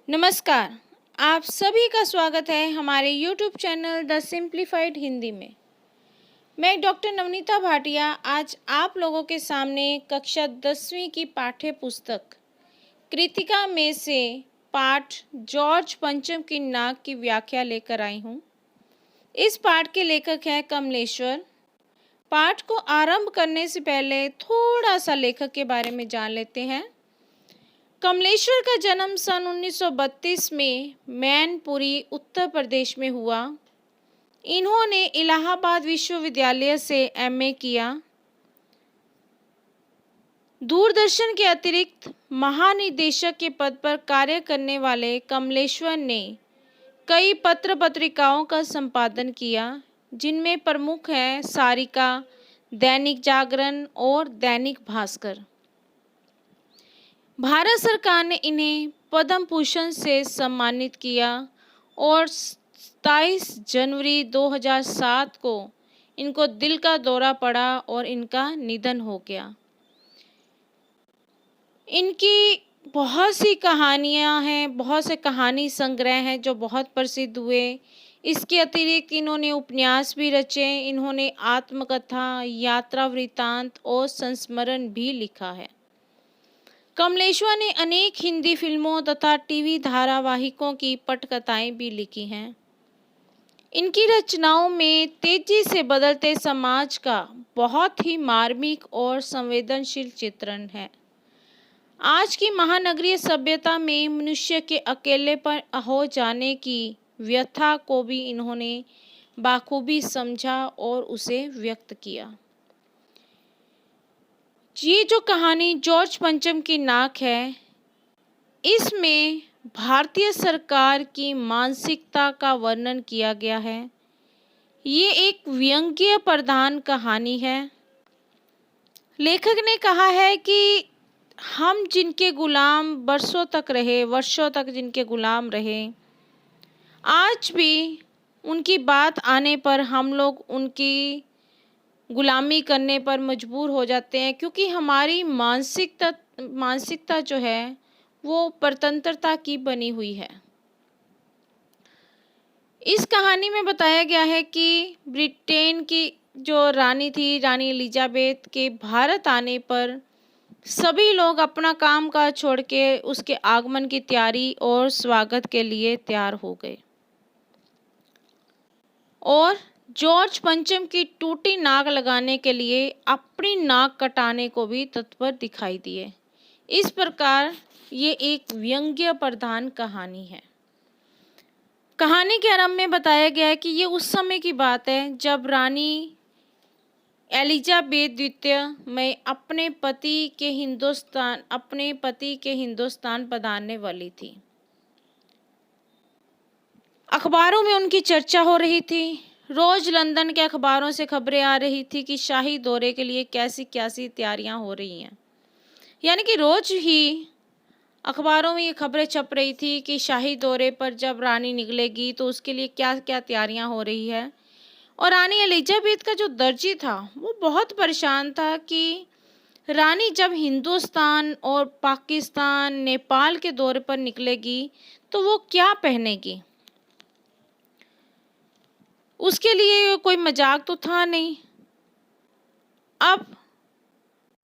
नमस्कार। आप सभी का स्वागत है हमारे YouTube channel the simplified Hindi में। मैं डॉक्टर नवनीता भाटिया आज आप लोगों के सामने कक्षा 10वीं की पाठ्य पुस्तक कृतिका में से पाठ जॉर्ज पंचम की नाक की व्याख्या लेकर आई हूँ। इस पाठ के लेखक हैं कमलेश्वर। पाठ को आरंभ करने से पहले थोड़ा सा लेखक के बारे में जान लेते हैं। कमलेश्वर का जन्म सन 1932 में मैनपुरी उत्तर प्रदेश में हुआ। इन्होंने इलाहाबाद विश्वविद्यालय से एमए किया। दूरदर्शन के अतिरिक्त महानिदेशक के पद पर कार्य करने वाले कमलेश्वर ने कई पत्र पत्रिकाओं का संपादन किया, जिनमें प्रमुख हैं सारिका, दैनिक जागरण और दैनिक भास्कर। भारत सरकार ने इन्हें पद्म भूषण से सम्मानित किया और 27 जनवरी 2007 को इनको दिल का दौरा पड़ा और इनका निधन हो गया। इनकी बहुत सी कहानियां हैं, बहुत से कहानी संग्रह हैं जो बहुत प्रसिद्ध हुए। इसके अतिरिक्त इन्होंने उपन्यास भी रचे। इन्होंने आत्मकथा, यात्रा वृत्तांत और संस्मरण भी लिखा है। कमलेश्वर ने अनेक हिंदी फिल्मों तथा टीवी धारावाहिकों की पटकथाएं भी लिखी हैं। इनकी रचनाओं में तेजी से बदलते समाज का बहुत ही मार्मिक और संवेदनशील चित्रण है। आज की महानगरीय सभ्यता में मनुष्य के अकेलेपन हो जाने की व्यथा को भी इन्होंने बाखूबी समझा और उसे व्यक्त किया। ये जो कहानी जॉर्ज पंचम की नाक है, इसमें भारतीय सरकार की मानसिकता का वर्णन किया गया है। ये एक व्यंग्य प्रधान कहानी है। लेखक ने कहा है कि हम जिनके गुलाम वर्षों तक जिनके गुलाम रहे, आज भी उनकी बात आने पर हम लोग उनकी गुलामी करने पर मजबूर हो जाते हैं, क्योंकि हमारी मानसिकता जो है वो परतंत्रता की बनी हुई है। इस कहानी में बताया गया है कि ब्रिटेन की जो रानी थी, रानी एलिजाबेथ के भारत आने पर सभी लोग अपना काम काज छोड़ के उसके आगमन की तैयारी और स्वागत के लिए तैयार हो गए और जॉर्ज पंचम की टूटी नाक लगाने के लिए अपनी नाक कटाने को भी तत्पर दिखाई दिए। इस प्रकार ये एक व्यंग्य प्रधान कहानी है। कहानी के आरंभ में बताया गया है कि ये उस समय की बात है जब रानी एलिजाबेथ द्वितीय में अपने पति के हिंदुस्तान पधारने वाली थी। अखबारों में उनकी चर्चा हो रही थी। रोज लंदन के अखबारों से खबरें आ रही थी कि शाही दौरे के लिए कैसी कैसी तैयारियां हो रही हैं। यानी कि रोज ही अखबारों में ये खबरें छप रही थी कि शाही दौरे पर जब रानी निकलेगी तो उसके लिए क्या क्या तैयारियां हो रही है। और रानी एलिजाबेथ का जो दर्जी था वो बहुत परेशान था कि रानी जब हिंदुस्तान और पाकिस्तान, नेपाल के दौरे पर निकलेगी तो वो क्या पहनेगी। उसके लिए कोई मजाक तो था नहीं। अब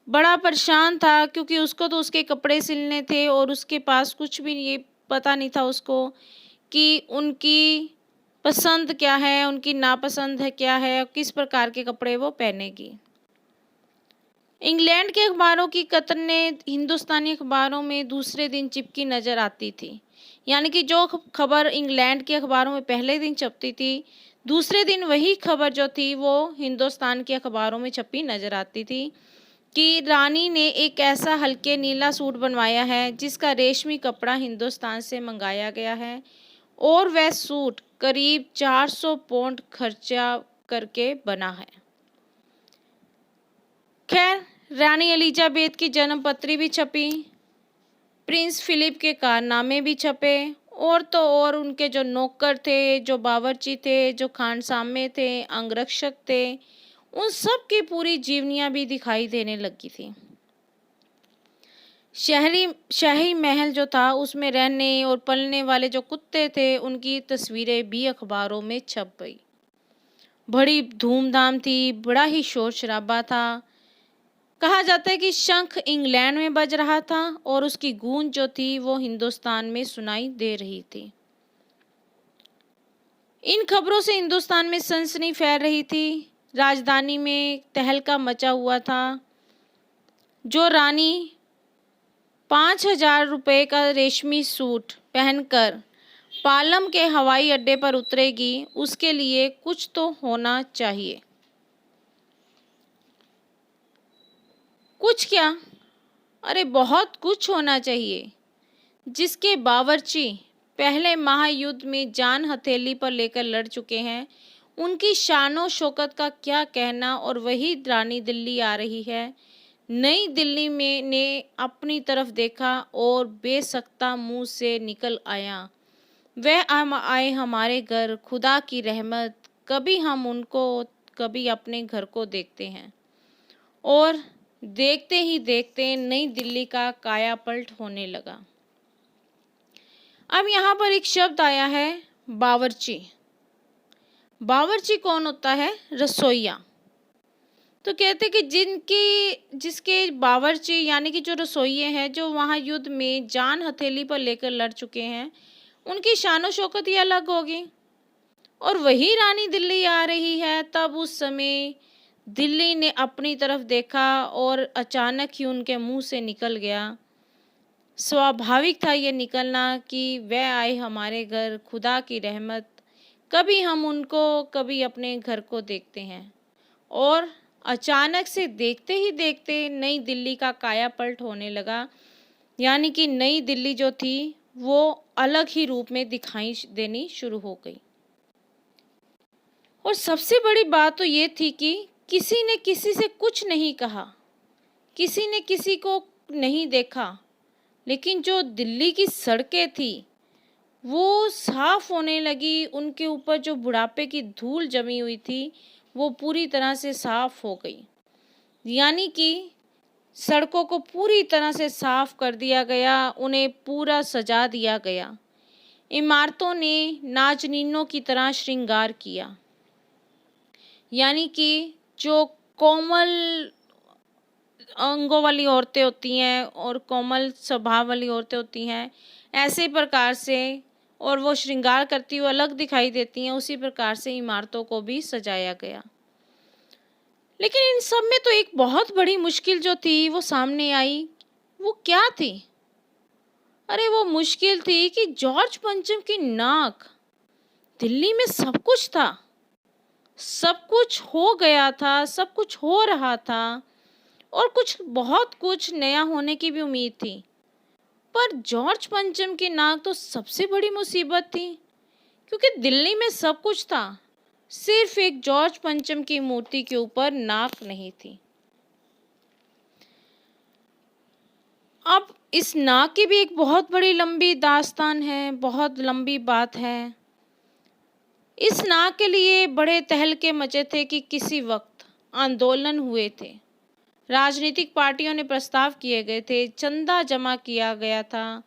बड़ा परेशान था क्योंकि उसको तो उसके कपड़े सिलने थे और उसके पास कुछ भी ये पता नहीं था उसको कि उनकी पसंद क्या है, उनकी नापसंद है क्या है, किस प्रकार के कपड़े वो पहनेगी। इंग्लैंड के अखबारों की कतरनें हिंदुस्तानी अखबारों में दूसरे दिन चिपकी नज़र आती थी। यानी कि जो खबर इंग्लैंड के अखबारों में पहले दिन छपती थी, दूसरे दिन वही खबर जो थी वो हिंदुस्तान के अखबारों में छपी नज़र आती थी कि रानी ने एक ऐसा हल्के नीला सूट बनवाया है जिसका रेशमी कपड़ा हिंदुस्तान से मंगाया गया है और वह सूट करीब 400 पाउंड खर्चा करके बना है। खैर, रानी एलिजाबेथ की जन्मपत्री भी छपी, प्रिंस फिलिप के कारनामे भी छपे और तो और उनके जो नौकर थे, जो बावर्ची थे, जो खानसामे थे, अंगरक्षक थे, उन सब की पूरी जीवनियाँ भी दिखाई देने लगी थी। शहरी शाही महल जो था उसमें रहने और पलने वाले जो कुत्ते थे उनकी तस्वीरें भी अखबारों में छप गई। बड़ी धूमधाम थी, बड़ा ही शोर-शराबा था। कहा जाता है कि शंख इंग्लैंड में बज रहा था और उसकी गूंज जो थी वो हिंदुस्तान में सुनाई दे रही थी। इन खबरों से हिंदुस्तान में सनसनी फैल रही थी। राजधानी में तहलका मचा हुआ था। जो रानी 5,000 रुपये का रेशमी सूट पहनकर पालम के हवाई अड्डे पर उतरेगी, उसके लिए कुछ तो होना चाहिए। कुछ क्या? अरे बहुत कुछ होना चाहिए। जिसके बावर्ची पहले महायुद्ध में जान हथेली पर लेकर लड़ चुके हैं, उनकी शानो शौकत का क्या कहना। और वही रानी दिल्ली आ रही है। नई दिल्ली में ने अपनी तरफ देखा और बेसख्ता मुंह से निकल आया, वह हम आए हमारे घर, खुदा की रहमत। कभी हम उनको, कभी अपने घर को देखते हैं। और देखते ही देखते नई दिल्ली का कायापलट होने लगा। अब यहाँ पर एक शब्द आया है, बावर्ची। बावर्ची कौन होता है? रसोइया। तो कहते कि जिसके बावर्ची यानी कि जो रसोइये हैं, जो वहाँ युद्ध में जान हथेली पर लेकर लड़ चुके हैं, उनकी शानो शौकत ही अलग होगी। और वही रानी दिल्ली आ रही है। तब उस समय दिल्ली ने अपनी तरफ देखा और अचानक ही उनके मुंह से निकल गया, स्वाभाविक था ये निकलना, कि वह आए हमारे घर, खुदा की रहमत। कभी हम उनको, कभी अपने घर को देखते हैं। और अचानक से देखते ही देखते नई दिल्ली का कायापलट होने लगा। यानी कि नई दिल्ली जो थी वो अलग ही रूप में दिखाई देनी शुरू हो गई। और सबसे बड़ी बात तो ये थी कि किसी ने किसी से कुछ नहीं कहा, किसी ने किसी को नहीं देखा, लेकिन जो दिल्ली की सड़कें थी वो साफ होने लगी। उनके ऊपर जो बुढ़ापे की धूल जमी हुई थी वो पूरी तरह से साफ हो गई। यानी कि सड़कों को पूरी तरह से साफ कर दिया गया, उन्हें पूरा सजा दिया गया। इमारतों ने नाजनीनों की तरह श्रृंगार किया। यानी कि जो कोमल अंगों वाली औरतें होती हैं और कोमल स्वभाव वाली औरतें होती हैं, ऐसे प्रकार से, और वो श्रृंगार करती हुई अलग दिखाई देती हैं, उसी प्रकार से इमारतों को भी सजाया गया। लेकिन इन सब में तो एक बहुत बड़ी मुश्किल जो थी वो सामने आई। वो क्या थी? अरे वो मुश्किल थी कि जॉर्ज पंचम की नाक। दिल्ली में सब कुछ था, सब कुछ हो गया था, सब कुछ हो रहा था और कुछ बहुत कुछ नया होने की भी उम्मीद थी। पर जॉर्ज पंचम की नाक तो सबसे बड़ी मुसीबत थी, क्योंकि दिल्ली में सब कुछ था, सिर्फ एक जॉर्ज पंचम की मूर्ति के ऊपर नाक नहीं थी। अब इस नाक की भी एक बहुत बड़ी लंबी दास्तान है, बहुत लंबी बात है। इस नाक के लिए बड़े तहलके मचे थे कि किसी वक्त आंदोलन हुए थे, राजनीतिक पार्टियों ने प्रस्ताव किए गए थे, चंदा जमा किया गया था,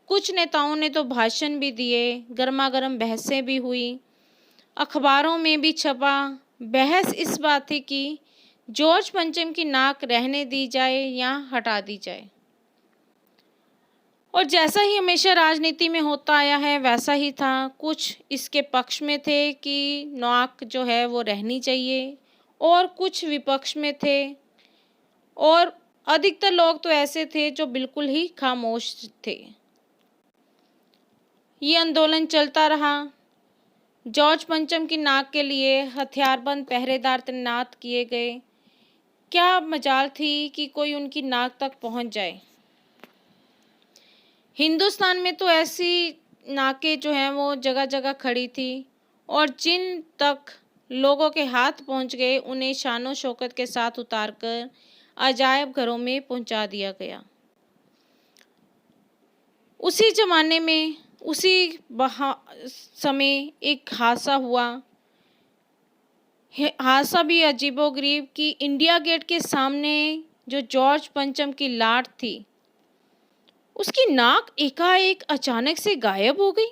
कुछ नेताओं ने तो भाषण भी दिए, गर्मागर्म बहसें भी हुई, अखबारों में भी छपा। बहस इस बात थी कि जॉर्ज पंचम की नाक रहने दी जाए या हटा दी जाए। और जैसा ही हमेशा राजनीति में होता आया है वैसा ही था। कुछ इसके पक्ष में थे कि नाक जो है वो रहनी चाहिए, और कुछ विपक्ष में थे, और अधिकतर लोग तो ऐसे थे जो बिल्कुल ही खामोश थे। ये आंदोलन चलता रहा। जॉर्ज पंचम की नाक के लिए हथियारबंद पहरेदार तैनात किए गए। क्या मजाल थी कि कोई उनकी नाक तक पहुंच जाए। हिंदुस्तान में तो ऐसी नाकें जो हैं वो जगह जगह खड़ी थी, और जिन तक लोगों के हाथ पहुंच गए उन्हें शानो शौकत के साथ उतारकर अजायब घरों में पहुंचा दिया गया। उसी जमाने में, उसी समय एक हादसा हुआ। हादसा भी अजीबोगरीब कि इंडिया गेट के सामने जो जॉर्ज पंचम की लाट थी उसकी नाक एकाएक अचानक से गायब हो गई।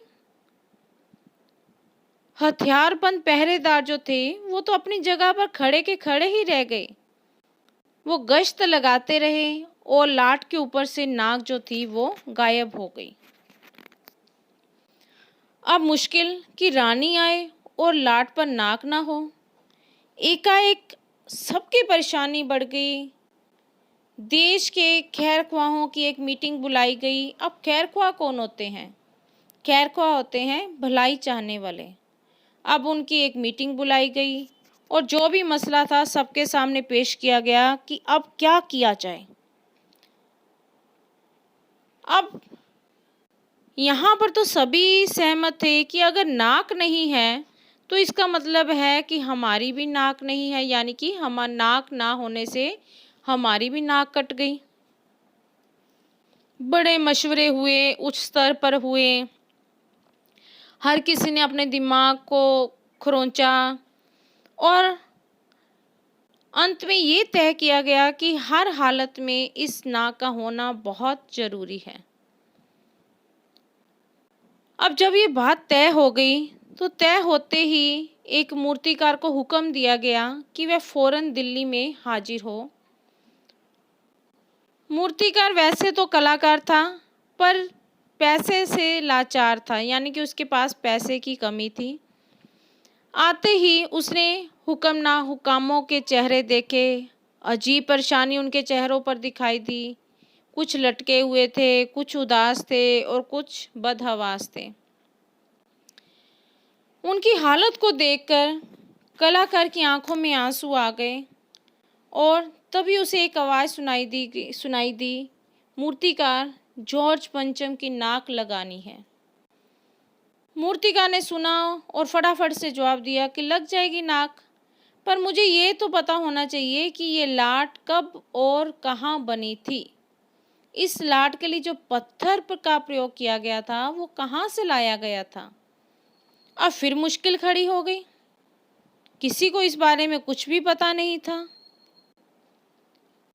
हथियारबंद पहरेदार जो थे वो तो अपनी जगह पर खड़े के खड़े ही रह गए। वो गश्त लगाते रहे और लाट के ऊपर से नाक जो थी वो गायब हो गई। अब मुश्किल कि रानी आए और लाट पर नाक ना हो। एकाएक सबकी परेशानी बढ़ गई। देश के खैरख्वाहों की एक मीटिंग बुलाई गई। अब खैरख्वाह कौन होते हैं? खैरख्वाह होते हैं भलाई चाहने वाले। अब उनकी एक मीटिंग बुलाई गई और जो भी मसला था सबके सामने पेश किया गया कि अब क्या किया जाए। अब यहाँ पर तो सभी सहमत थे कि अगर नाक नहीं है तो इसका मतलब है कि हमारी भी नाक नहीं है, यानी कि हमारा नाक ना होने से हमारी भी नाक कट गई। बड़े मशवरे हुए, उच्च स्तर पर हुए। हर किसी ने अपने दिमाग को खरोंचा और अंत में ये तय किया गया कि हर हालत में इस नाक का होना बहुत ज़रूरी है। अब जब ये बात तय हो गई तो तय होते ही एक मूर्तिकार को हुक्म दिया गया कि वह फौरन दिल्ली में हाजिर हो। मूर्तिकार वैसे तो कलाकार था पर पैसे से लाचार था, यानी कि उसके पास पैसे की कमी थी। आते ही उसने हुक्कामों के चेहरे देखे। अजीब परेशानी उनके चेहरों पर दिखाई दी। कुछ लटके हुए थे, कुछ उदास थे और कुछ बदहवास थे। उनकी हालत को देखकर कलाकार की आंखों में आंसू आ गए और तभी उसे एक आवाज़ सुनाई दी, मूर्तिकार, जॉर्ज पंचम की नाक लगानी है। मूर्तिकार ने सुना और फटाफट से जवाब दिया कि लग जाएगी नाक, पर मुझे ये तो पता होना चाहिए कि ये लाट कब और कहाँ बनी थी। इस लाट के लिए जो पत्थर का प्रयोग किया गया था वो कहाँ से लाया गया था। अब फिर मुश्किल खड़ी हो गई। किसी को इस बारे में कुछ भी पता नहीं था।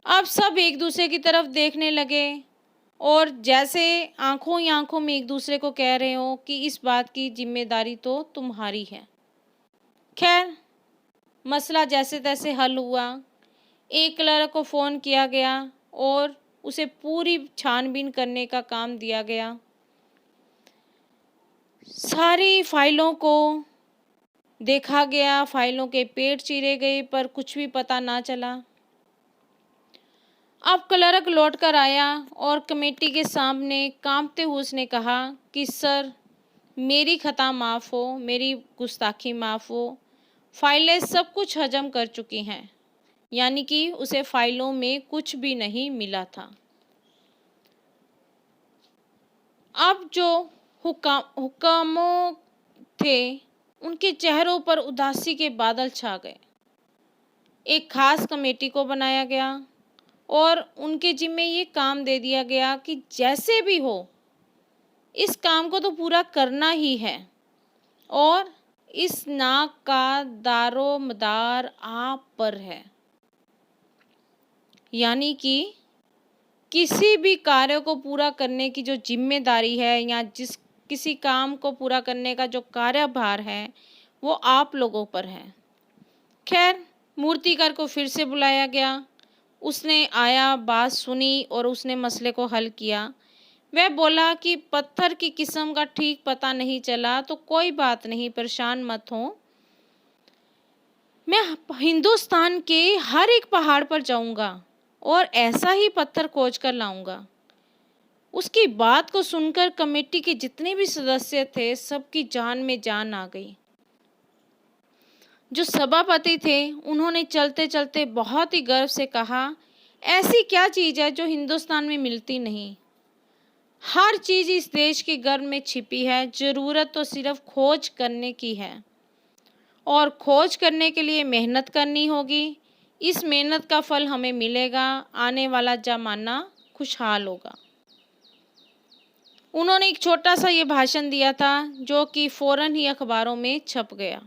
अब सब एक दूसरे की तरफ देखने लगे और जैसे आंखों ही आंखों में एक दूसरे को कह रहे हो कि इस बात की जिम्मेदारी तो तुम्हारी है। खैर, मसला जैसे तैसे हल हुआ। एक क्लर्क को फ़ोन किया गया और उसे पूरी छानबीन करने का काम दिया गया। सारी फाइलों को देखा गया, फाइलों के पेट चीरे गए पर कुछ भी पता ना चला। अब क्लर्क लौट कर आया और कमेटी के सामने कांपते हुए उसने कहा कि सर, मेरी खता माफ़ हो, मेरी गुस्ताखी माफ़ हो। फाइलें सब कुछ हजम कर चुकी हैं, यानी कि उसे फाइलों में कुछ भी नहीं मिला था। अब जो हुक्कामों थे उनके चेहरों पर उदासी के बादल छा गए। एक खास कमेटी को बनाया गया और उनके जिम्मे ये काम दे दिया गया कि जैसे भी हो इस काम को तो पूरा करना ही है और इस नाक का दारो मदार आप पर है। यानी कि किसी भी कार्य को पूरा करने की जो जिम्मेदारी है या किसी काम को पूरा करने का जो कार्यभार है वो आप लोगों पर है। खैर, मूर्तिकार को फिर से बुलाया गया। उसने आया, बात सुनी और उसने मसले को हल किया। वह बोला कि पत्थर की किस्म का ठीक पता नहीं चला तो कोई बात नहीं, परेशान मत हो। मैं हिंदुस्तान के हर एक पहाड़ पर जाऊंगा और ऐसा ही पत्थर खोज कर लाऊंगा। उसकी बात को सुनकर कमेटी के जितने भी सदस्य थे सबकी जान में जान आ गई। जो सभापति थे उन्होंने चलते चलते बहुत ही गर्व से कहा, ऐसी क्या चीज़ है जो हिंदुस्तान में मिलती नहीं। हर चीज़ इस देश के गर्भ में छिपी है, ज़रूरत तो सिर्फ खोज करने की है और खोज करने के लिए मेहनत करनी होगी। इस मेहनत का फल हमें मिलेगा, आने वाला ज़माना खुशहाल होगा। उन्होंने एक छोटा सा ये भाषण दिया था जो कि फ़ौरन ही अखबारों में छप गया।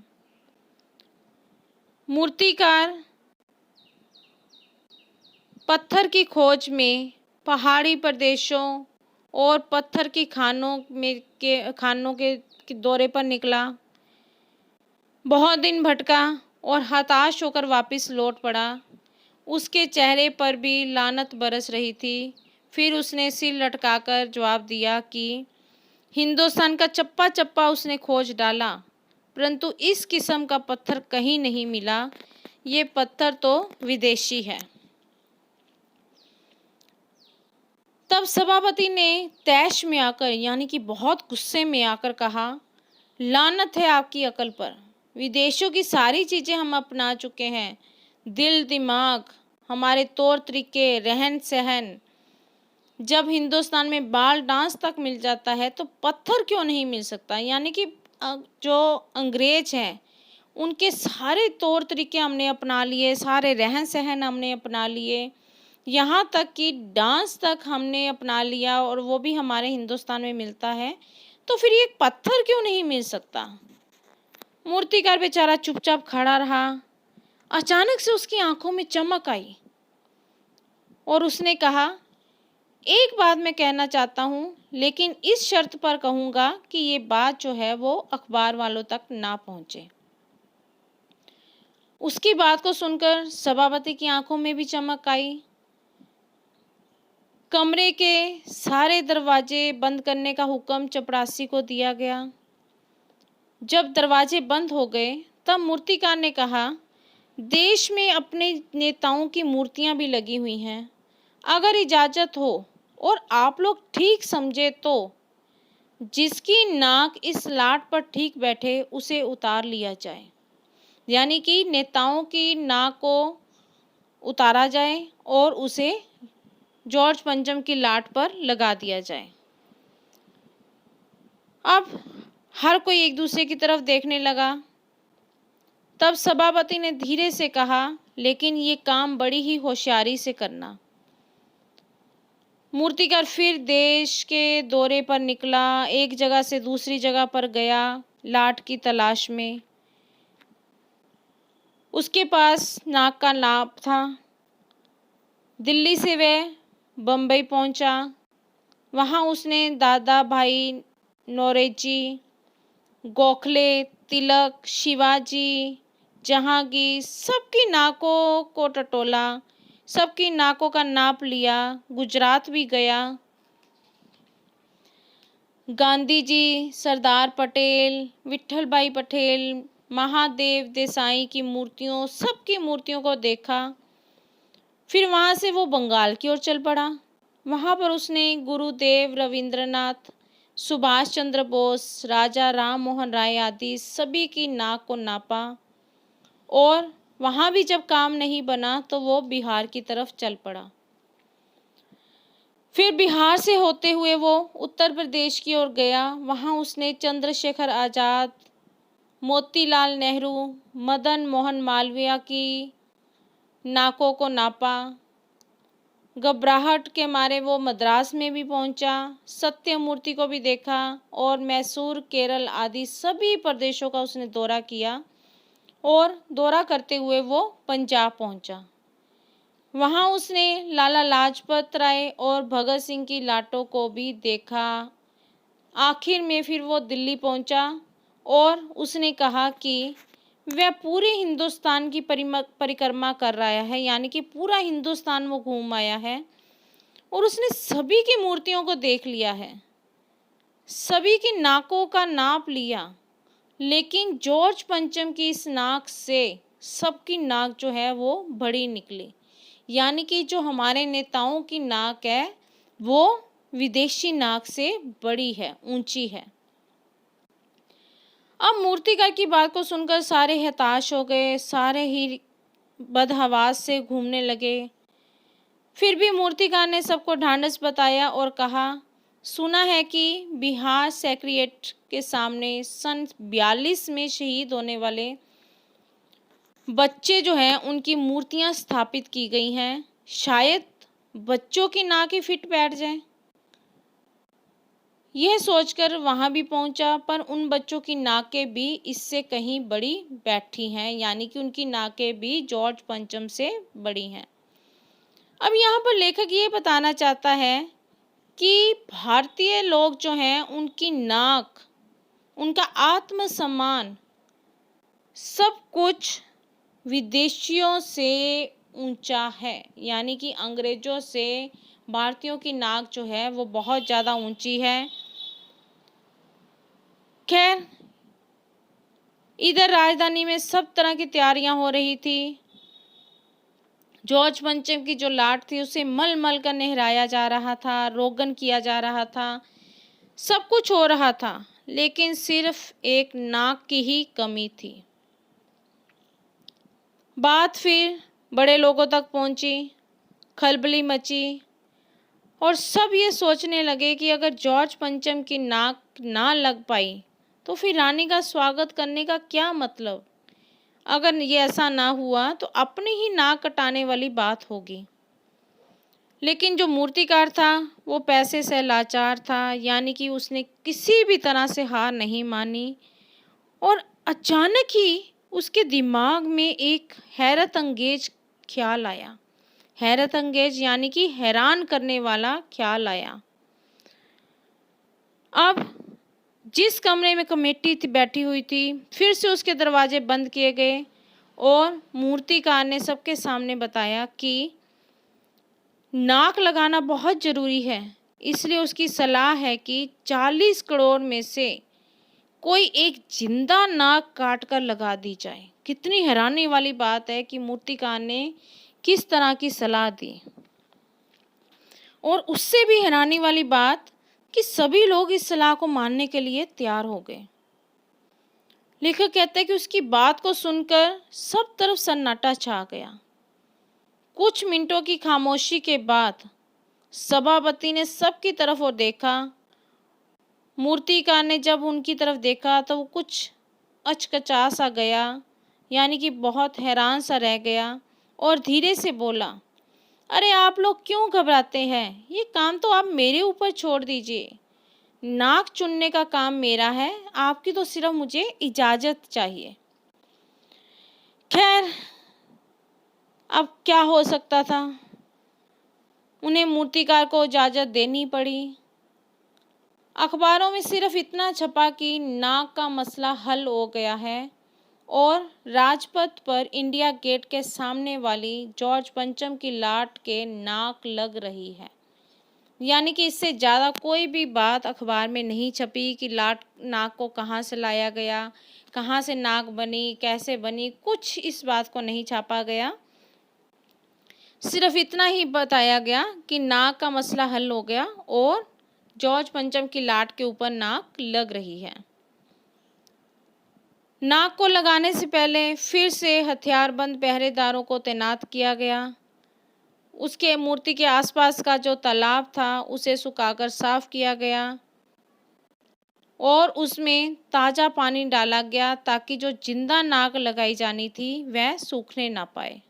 मूर्तिकार पत्थर की खोज में पहाड़ी प्रदेशों और पत्थर की खानों के दौरे पर निकला। बहुत दिन भटका और हताश होकर वापस लौट पड़ा। उसके चेहरे पर भी लानत बरस रही थी। फिर उसने सिर लटकाकर जवाब दिया कि हिंदुस्तान का चप्पा चप्पा उसने खोज डाला, परंतु इस किस्म का पत्थर कहीं नहीं मिला। ये पत्थर तो विदेशी है। तब सभापति ने तैश में आकर, यानी कि बहुत गुस्से में आकर कहा, लानत है आपकी अकल पर। विदेशों की सारी चीज़ें हम अपना चुके हैं, दिल दिमाग, हमारे तौर तरीके, रहन सहन। जब हिंदुस्तान में बाल डांस तक मिल जाता है तो पत्थर क्यों नहीं मिल सकता। यानी कि जो अंग्रेज हैं उनके सारे तौर तरीके हमने अपना लिए, सारे रहन सहन हमने अपना लिए, यहाँ तक कि डांस तक हमने अपना लिया, और वो भी हमारे हिंदुस्तान में मिलता है। तो फिर ये पत्थर क्यों नहीं मिल सकता। मूर्तिकार बेचारा चुपचाप खड़ा रहा। अचानक से उसकी आंखों में चमक आई और उसने कहा, एक बात मैं कहना चाहता हूँ, लेकिन इस शर्त पर कहूँगा कि ये बात जो है वो अखबार वालों तक ना पहुँचे। उसकी बात को सुनकर सभापति की आंखों में भी चमक आई। कमरे के सारे दरवाजे बंद करने का हुक्म चपरासी को दिया गया। जब दरवाजे बंद हो गए तब मूर्तिकार ने कहा, देश में अपने नेताओं की मूर्तियां भी लगी हुई हैं। अगर इजाज़त हो और आप लोग ठीक समझे तो जिसकी नाक इस लाट पर ठीक बैठे उसे उतार लिया जाए। यानी कि नेताओं की नाक को उतारा जाए और उसे जॉर्ज पंचम की लाट पर लगा दिया जाए। अब हर कोई एक दूसरे की तरफ देखने लगा। तब सभापति ने धीरे से कहा, लेकिन ये काम बड़ी ही होशियारी से करना। मूर्तिकार फिर देश के दौरे पर निकला, एक जगह से दूसरी जगह पर गया लाट की तलाश में। उसके पास नाक का नाप था। दिल्ली से वह बम्बई पहुंचा। वहां उसने दादा भाई नौरोजी, गोखले, तिलक, शिवाजी, जहांगीर सबकी नाकों को टटोला, सबकी नाकों का नाप लिया। गुजरात भी गया। गांधी जी, सरदार पटेल, विट्ठल भाई पटेल, महादेव देसाई की मूर्तियों, सबकी मूर्तियों को देखा। फिर वहाँ से वो बंगाल की ओर चल पड़ा। वहाँ पर उसने गुरुदेव रविंद्रनाथ, सुभाष चंद्र बोस, राजा राम मोहन राय आदि सभी की नाक को नापा। और वहाँ भी जब काम नहीं बना तो वो बिहार की तरफ चल पड़ा। फिर बिहार से होते हुए वो उत्तर प्रदेश की ओर गया। वहाँ उसने चंद्रशेखर आज़ाद, मोतीलाल नेहरू, मदन मोहन मालवीय की नाकों को नापा। घबराहट के मारे वो मद्रास में भी पहुंचा, सत्यमूर्ति को भी देखा और मैसूर, केरल आदि सभी प्रदेशों का उसने दौरा किया। और दौरा करते हुए वो पंजाब पहुंचा। वहाँ उसने लाला लाजपत राय और भगत सिंह की लाटों को भी देखा। आखिर में फिर वो दिल्ली पहुंचा और उसने कहा कि वह पूरे हिंदुस्तान की परिक्रमा कर रहा है, यानी कि पूरा हिंदुस्तान वो घूम आया है और उसने सभी की मूर्तियों को देख लिया है, सभी की नाकों का नाप लिया, लेकिन जॉर्ज पंचम की इस नाक से सबकी नाक जो है वो बड़ी निकली। यानी कि जो हमारे नेताओं की नाक है वो विदेशी नाक से बड़ी है, ऊंची है। अब मूर्तिकार की बात को सुनकर सारे हताश हो गए, सारे ही बदहवास से घूमने लगे। फिर भी मूर्तिकार ने सबको ढांढस बताया और कहा, सुना है कि बिहार सेक्रेटेरिएट के सामने सन 42 में शहीद होने वाले बच्चे जो हैं उनकी मूर्तियां स्थापित की गई हैं। शायद बच्चों की नाक ही फिट बैठ जाए। यह सोचकर वहाँ भी पहुँचा, पर उन बच्चों की नाकें भी इससे कहीं बड़ी बैठी हैं, यानी कि उनकी नाकें भी जॉर्ज पंचम से बड़ी हैं। अब यहाँ पर लेखक ये बताना चाहता है कि भारतीय लोग जो हैं उनकी नाक, उनका आत्मसम्मान सब कुछ विदेशियों से ऊंचा है। यानी कि अंग्रेजों से भारतीयों की नाक जो है वो बहुत ज़्यादा ऊंची है। खैर, इधर राजधानी में सब तरह की तैयारियां हो रही थी। जॉर्ज पंचम की जो लाट थी उसे मल मल कर नहराया जा रहा था, रोगन किया जा रहा था, सब कुछ हो रहा था, लेकिन सिर्फ एक नाक की ही कमी थी। बात फिर बड़े लोगों तक पहुंची, खलबली मची और सब ये सोचने लगे कि अगर जॉर्ज पंचम की नाक ना लग पाई तो फिर रानी का स्वागत करने का क्या मतलब। अगर ये ऐसा ना हुआ तो अपनी ही नाक कटाने वाली बात होगी। लेकिन जो मूर्तिकार था वो पैसे से लाचार था, यानी कि उसने किसी भी तरह से हार नहीं मानी और अचानक ही उसके दिमाग में एक हैरत अंगेज ख्याल आया। हैरत अंगेज यानी कि हैरान करने वाला ख्याल आया। अब जिस कमरे में कमेटी थी बैठी हुई थी, फिर से उसके दरवाजे बंद किए गए और मूर्तिकार ने सबके सामने बताया कि नाक लगाना बहुत ज़रूरी है, इसलिए उसकी सलाह है कि 40 करोड़ में से कोई एक जिंदा नाक काट कर लगा दी जाए। कितनी हैरानी वाली बात है कि मूर्तिकार ने किस तरह की सलाह दी। और उससे भी हैरानी वाली बात कि सभी लोग इस सलाह को मानने के लिए तैयार हो गए। लेखक कहते हैं कि उसकी बात को सुनकर सब तरफ सन्नाटा छा गया। कुछ मिनटों की खामोशी के बाद सभापति ने सबकी तरफ और देखा। मूर्तिकार ने जब उनकी तरफ देखा तो वो कुछ अचकचा सा गया, यानी कि बहुत हैरान सा रह गया और धीरे से बोला, अरे आप लोग क्यों घबराते हैं, ये काम तो आप मेरे ऊपर छोड़ दीजिए। नाक चुनने का काम मेरा है, आपकी तो सिर्फ मुझे इजाज़त चाहिए। खैर, अब क्या हो सकता था, उन्हें मूर्तिकार को इजाज़त देनी पड़ी। अखबारों में सिर्फ इतना छपा कि नाक का मसला हल हो गया है और राजपथ पर इंडिया गेट के सामने वाली जॉर्ज पंचम की लाट के नाक लग रही है। यानी कि इससे ज़्यादा कोई भी बात अखबार में नहीं छपी कि नाक को कहाँ से लाया गया, कहाँ से नाक बनी, कैसे बनी, कुछ इस बात को नहीं छापा गया। सिर्फ इतना ही बताया गया कि नाक का मसला हल हो गया और जॉर्ज पंचम की लाट के ऊपर नाक लग रही है। नाक को लगाने से पहले फिर से हथियारबंद पहरेदारों को तैनात किया गया। उसके मूर्ति के आसपास का जो तालाब था उसे सुखाकर साफ किया गया और उसमें ताज़ा पानी डाला गया ताकि जो जिंदा नाक लगाई जानी थी वह सूखने ना पाए।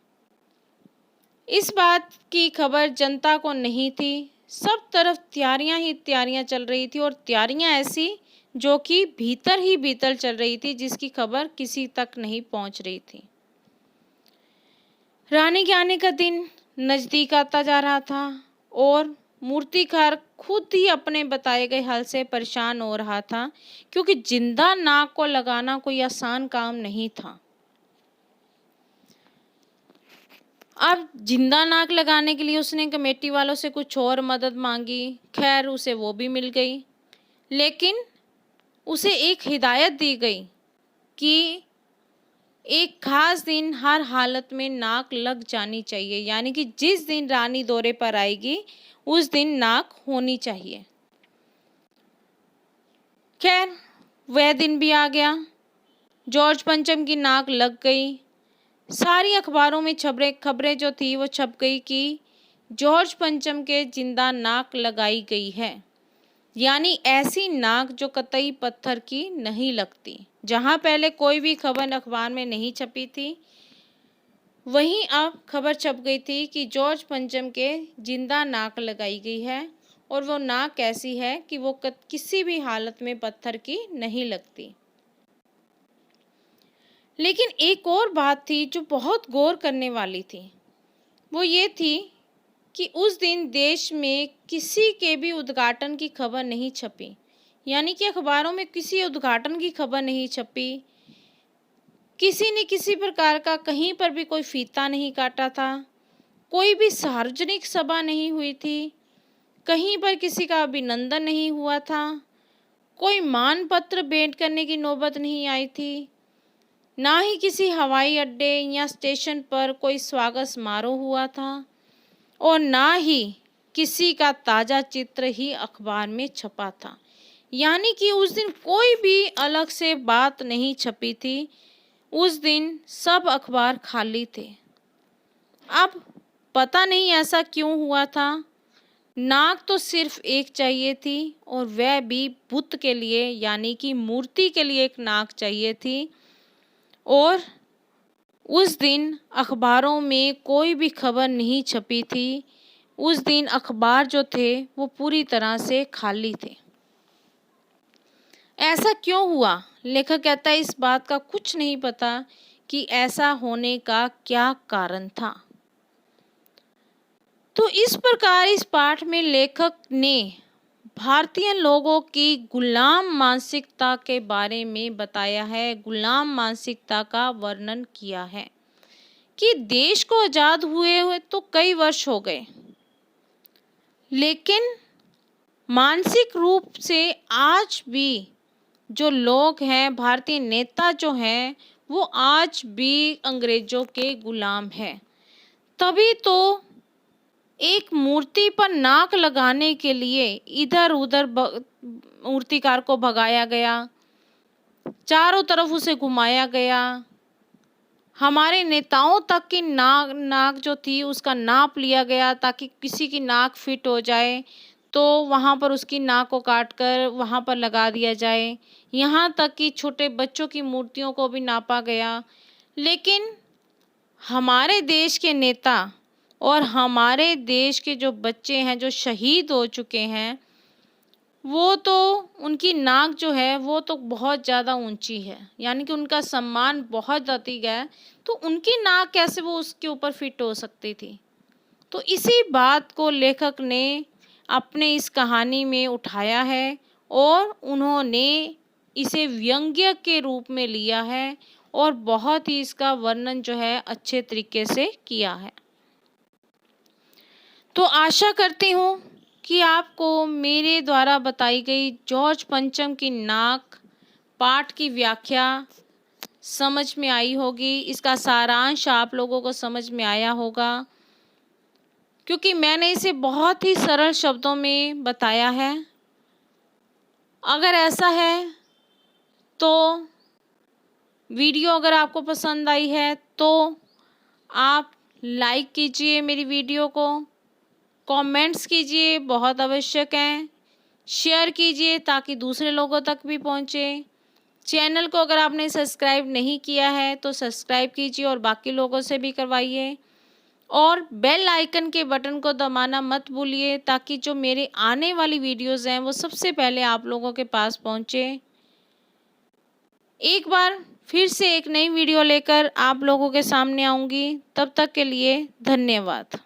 इस बात की खबर जनता को नहीं थी। सब तरफ तैयारियां ही तैयारियां चल रही थी और तैयारियां ऐसी जो कि भीतर ही भीतर चल रही थी, जिसकी खबर किसी तक नहीं पहुंच रही थी। रानी के आने का दिन नज़दीक आता जा रहा था और मूर्तिकार खुद ही अपने बताए गए हल से परेशान हो रहा था, क्योंकि जिंदा नाक को लगाना कोई आसान काम नहीं था। अब जिंदा नाक लगाने के लिए उसने कमेटी वालों से कुछ और मदद मांगी। खैर, उसे वो भी मिल गई, लेकिन उसे एक हिदायत दी गई कि एक खास दिन हर हालत में नाक लग जानी चाहिए, यानी कि जिस दिन रानी दौरे पर आएगी उस दिन नाक होनी चाहिए। खैर, वह दिन भी आ गया। जॉर्ज पंचम की नाक लग गई। सारी अखबारों में खबरें जो थी वो छप गई कि जॉर्ज पंचम के जिंदा नाक लगाई गई है, यानी ऐसी नाक जो कतई पत्थर की नहीं लगती। जहां पहले कोई भी खबर अखबार में नहीं छपी थी, वहीं अब खबर छप गई थी कि जॉर्ज पंचम के जिंदा नाक लगाई गई है और वो नाक ऐसी है कि वो किसी भी हालत में पत्थर की नहीं लगती। लेकिन एक और बात थी जो बहुत गौर करने वाली थी। वो ये थी कि उस दिन देश में किसी के भी उद्घाटन की खबर नहीं छपी, यानी कि अखबारों में किसी उद्घाटन की खबर नहीं छपी। किसी ने किसी प्रकार का कहीं पर भी कोई फीता नहीं काटा था, कोई भी सार्वजनिक सभा नहीं हुई थी, कहीं पर किसी का अभिनंदन नहीं हुआ था, कोई मान पत्र भेंट करने की नौबत नहीं आई थी, ना ही किसी हवाई अड्डे या स्टेशन पर कोई स्वागत समारोह हुआ था, और ना ही किसी का ताज़ा चित्र ही अखबार में छपा था। यानी कि उस दिन कोई भी अलग से बात नहीं छपी थी। उस दिन सब अखबार खाली थे। अब पता नहीं ऐसा क्यों हुआ था। नाक तो सिर्फ एक चाहिए थी, और वह भी बुद्ध के लिए, यानी कि मूर्ति के लिए एक नाक चाहिए थी। और उस दिन अखबारों में कोई भी खबर नहीं छपी थी। उस दिन अखबार जो थे वो पूरी तरह से खाली थे। ऐसा क्यों हुआ? लेखक कहता है इस बात का कुछ नहीं पता कि ऐसा होने का क्या कारण था। तो इस प्रकार इस पाठ में लेखक ने भारतीय लोगों की गुलाम मानसिकता के बारे में बताया है, गुलाम मानसिकता का वर्णन किया है कि देश को आज़ाद हुए तो कई वर्ष हो गए, लेकिन मानसिक रूप से आज भी जो लोग हैं, भारतीय नेता जो हैं, वो आज भी अंग्रेजों के गुलाम हैं। तभी तो एक मूर्ति पर नाक लगाने के लिए इधर उधर मूर्तिकार को भगाया गया, चारों तरफ उसे घुमाया गया। हमारे नेताओं तक की नाक जो थी उसका नाप लिया गया ताकि किसी की नाक फिट हो जाए तो वहाँ पर उसकी नाक को काट कर वहाँ पर लगा दिया जाए। यहाँ तक कि छोटे बच्चों की मूर्तियों को भी नापा गया। लेकिन हमारे देश के नेता और हमारे देश के जो बच्चे हैं जो शहीद हो चुके हैं, वो तो उनकी नाक जो है वो तो बहुत ज़्यादा ऊंची है, यानी कि उनका सम्मान बहुत अधिक है, तो उनकी नाक कैसे वो उसके ऊपर फिट हो सकती थी। तो इसी बात को लेखक ने अपने इस कहानी में उठाया है और उन्होंने इसे व्यंग्य के रूप में लिया है और बहुत ही इसका वर्णन जो है अच्छे तरीके से किया है। तो आशा करती हूँ कि आपको मेरे द्वारा बताई गई जॉर्ज पंचम की नाक पाठ की व्याख्या समझ में आई होगी, इसका सारांश आप लोगों को समझ में आया होगा, क्योंकि मैंने इसे बहुत ही सरल शब्दों में बताया है। अगर ऐसा है तो वीडियो अगर आपको पसंद आई है तो आप लाइक कीजिए मेरी वीडियो को, कमेंट्स कीजिए, बहुत आवश्यक हैं, शेयर कीजिए ताकि दूसरे लोगों तक भी पहुंचे। चैनल को अगर आपने सब्सक्राइब नहीं किया है तो सब्सक्राइब कीजिए और बाकी लोगों से भी करवाइए, और बेल आइकन के बटन को दबाना मत भूलिए ताकि जो मेरे आने वाली वीडियोस हैं वो सबसे पहले आप लोगों के पास पहुंचे। एक बार फिर से एक नई वीडियो लेकर आप लोगों के सामने आऊँगी। तब तक के लिए धन्यवाद।